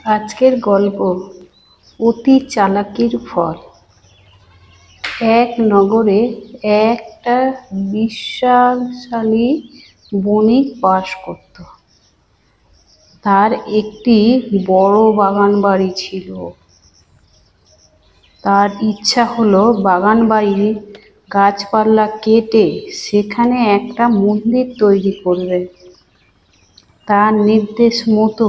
আজকের গল্প অতি চালাকির ফল। এক নগরে একটা বিত্তশালী বণিক বাস করত। তার একটি বড় বাগানবাড়ি ছিল। তার ইচ্ছা হলো বাগানবাড়ির গাছপালা কেটে সেখানে একটা মন্দির তৈরি করবে। তার নির্দেশ মতো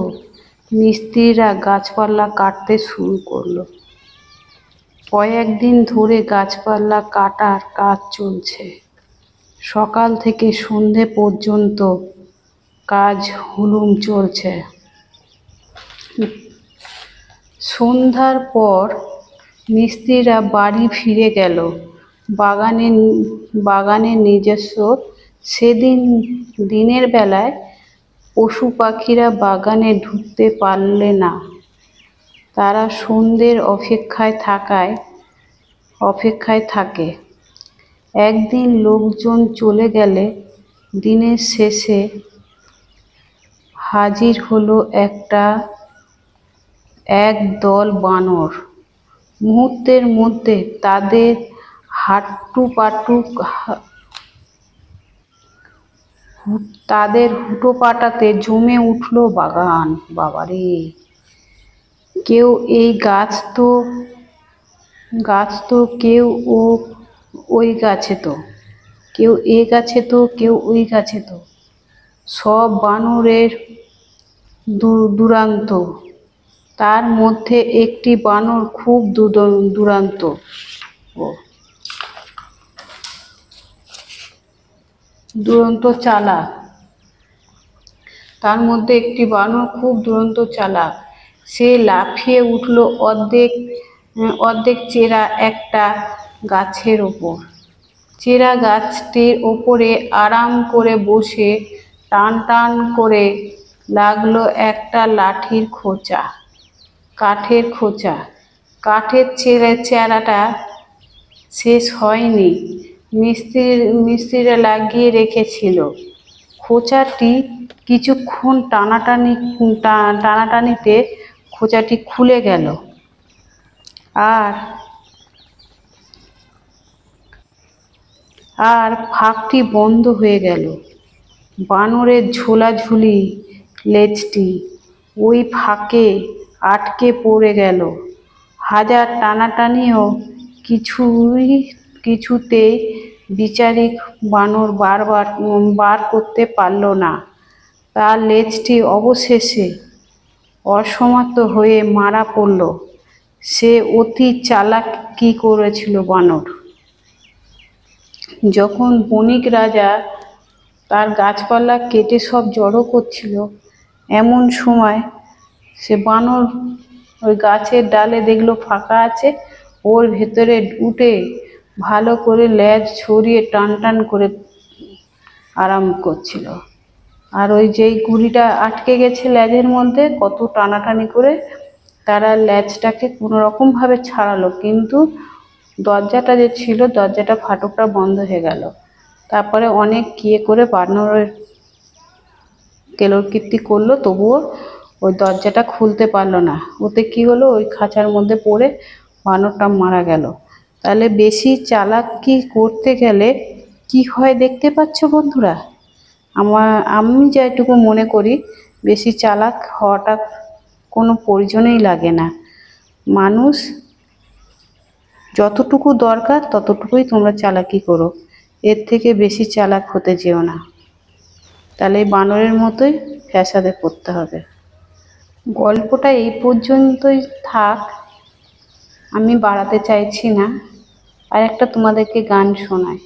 মিস্ত্রিরা গাছপালা কাটতে শুরু করলো। কয়েকদিন ধরে গাছপালা কাটার কাজ চলছে। সকাল থেকে সন্ধে পর্যন্ত কাজ হুলুম চলছে। সন্ধ্যার পর মিস্ত্রিরা বাড়ি ফিরে গেল। বাগানের নিজস্ব সেদিন দিনের বেলায় পশু পাখিরা বাগানে ঢুকতে পারলে না। তারা সন্ধ্যের অপেক্ষায় থাকে। একদিন লোকজন চলে গেলে দিনের শেষে হাজির হলো এক দল বানর। মুহূর্তের মধ্যে তাদের হুটোপাটাতে জমে উঠল বাগান। বাবারে, কেউ এই গাছ তো, কেউ ওই গাছে তো, কেউ এ গাছে তো, কেউ ওই গাছে তো। সব বানরের দুরন্ত। তার মধ্যে একটি বানর খুব দুরন্ত চালাক। সে লাফিয়ে উঠল অর্ধেক চেরা একটা গাছের ওপর। চেরা গাছটির ওপরে আরাম করে বসে টান টান করে লাগলো একটা কাঠের খোঁচা। কাঠের চেরাটা শেষ হয়নি, মিস্ত্রিরা লাগিয়ে রেখেছিল। খোঁচাটি কিছুক্ষণ টানাটানিতে খোঁচাটি খুলে গেল আর ফাঁকটি বন্ধ হয়ে গেল। বানরের ঝোলাঝুলি লেজটি ওই ফাঁকে আটকে পড়ে গেল। হাজার টানাটানিও কিছুতেই বিচারিক বানর বার করতে পারল না। তার লেজটি অবশেষে অসমর্থ হয়ে মারা পড়ল। সে অতি চালাকি করেছিল বানর। যখন বণিক রাজা তার গাছপালা কেটে সব জড়ো করছিল, এমন সময় সে বানর ওই গাছের ডালে দেখলো ফাঁকা আছে। ওর ভেতরে উঠে ভালো করে লেজ ছড়িয়ে টান টান করে আরাম করছিল। আর ওই যেই গুড়িটা আটকে গেছে লেজের মধ্যে, কত টানাটানি করে তারা লেজটাকে কোনো রকম ভাবে ছাড়ালো, কিন্তু দরজাটা যে ছিল, দরজাটা ফাটকটা বন্ধ হয়ে গেল। তারপরে অনেক করে বানরের কেলোরকীর্তি করলো, তবুও ওই দরজাটা খুলতে পারলো না। ওতে কি হলো, ওই খাঁচার মধ্যে পড়ে বানরটা মারা গেল। তাহলে বেশি চালাকি করতে গেলে কি হয় দেখতে পাচ্ছ বন্ধুরা? আমি যেটুকু মনে করি, বেশি চালাক হওয়াটা কোনো প্রয়োজনই লাগে না। মানুষ যতটুকু দরকার ততটুকুই তোমরা চালাকি করো, এর থেকে বেশি চালাক হতে যেও না। তাহলে বানরের মতোই ফ্যাসাদে পড়তে হবে। গল্পটা এই পর্যন্তই থাক, আমি বাড়াতে চাইছি না। আর একটা তোমাদেরকে গান শোনাই,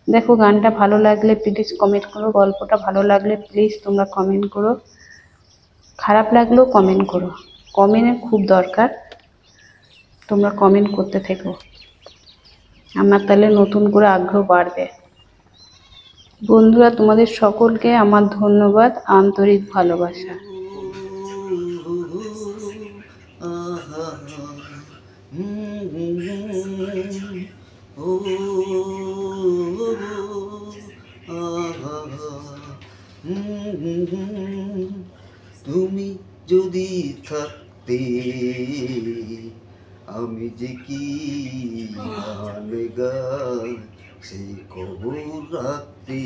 দেখো গানটা ভালো লাগলে প্লিজ কমেন্ট করো। গল্পটা ভালো লাগলে প্লিজ তোমরা কমেন্ট করো। খারাপ লাগলেও কমেন্ট করো, কমেন্টের খুব দরকার। তোমরা কমেন্ট করতে থেকো, আমার তাহলে নতুন করে আগ্রহ বাড়বে। বন্ধুরা, তোমাদের সকলকে আমার ধন্যবাদ, আন্তরিক ভালোবাসা। তুমি যদি থাকতে আমি যে কি গান গাই সেই খবর রাখতে।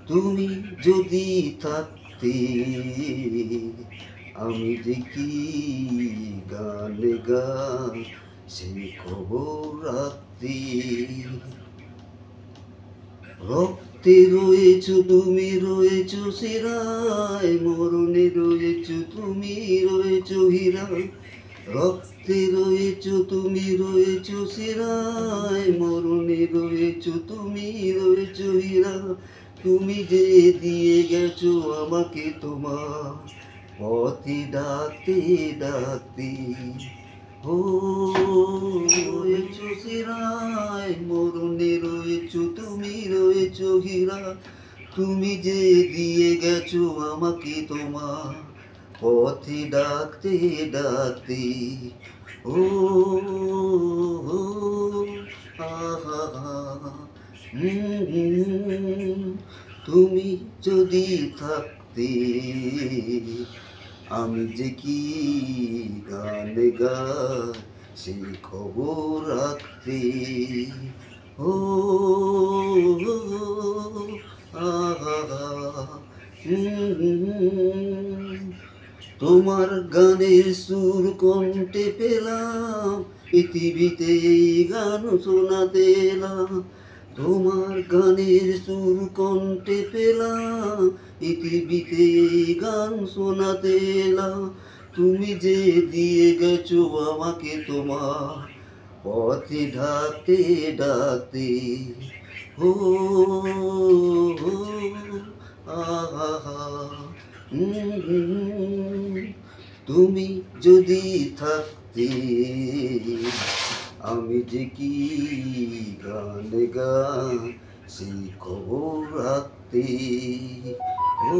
তুমি যদি থাকতে আমি যে কি গান গাই সেই খবর রাখতে। রক্তে রয়েছ তুমি, রয়েছ শিরায়, মরণে রয়েছ তুমি, রয়েছ হীরায়। রক্তে রয়েছ তুমি, রয়েছ শিরায়, মরণে রয়েছ তুমি, রয়েছ হীরা। তুমি যে দিয়ে গেছো আমাকে তোমার পথে ডাকতে ডাকতে। ও রয়েছ শিরায়, মরণে রয়েছ তুমি, রয়েছ হীরা। তুমি যে দিয়ে গেছো আমাকে তোমার পথে ডাকতে ডাকতে। ও আহা, তুমি যদি থাকতে আমি যে কি গান গাই সেই খবর রাখতে। ও আহা, তোমার গানের সুর কণ্ঠে পেলাম, পৃথিবীতে এই গান শোনাতে এলাম। তোমার গানের সুর কণ্ঠে পেলাম, পৃথিবীতে এই গান শোনাতে এলাম। তুমি যে দিয়ে গেছো আমাকে তোমার পথে ডাকতে ডাকতে। ও আহা, তুমি যদি থাকতে আমি যে কি গান গাই সেই খবর রাখতে। ও